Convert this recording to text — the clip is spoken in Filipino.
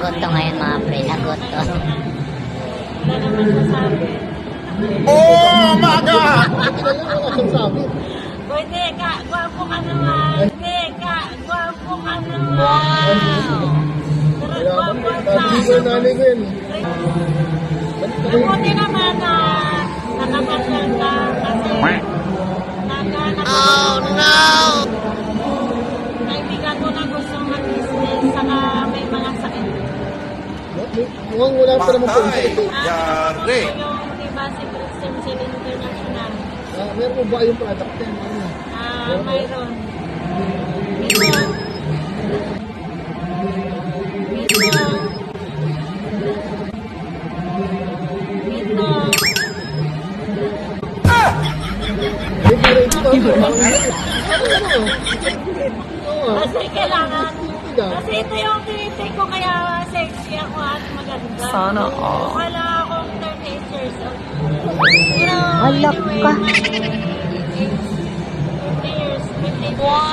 Lagot to ngayon mga pre. Lagot to. Wala naman masabi. Oh my God! Pwede ka, gwapo ka naman. Pwede ka, gwapo ka naman. Pero gwapo ka. Mabuti naman na nakapasyal ka kasi naghanap Oh no! kaibigan ko na gusto mag-business saka may mga sakit. Mukhang wala pa naman po. Yari! Yung diba si Christian Cell International. Meron mo ba yung product yan? Mayroon. Ito. Kasi kailangan. Kasi ito yung tinitake ko kaya sexy ako at maganda. Sana all. Wala akong 38 years old. Pero Alak anyway, ka. my age, 50 years, 50 years.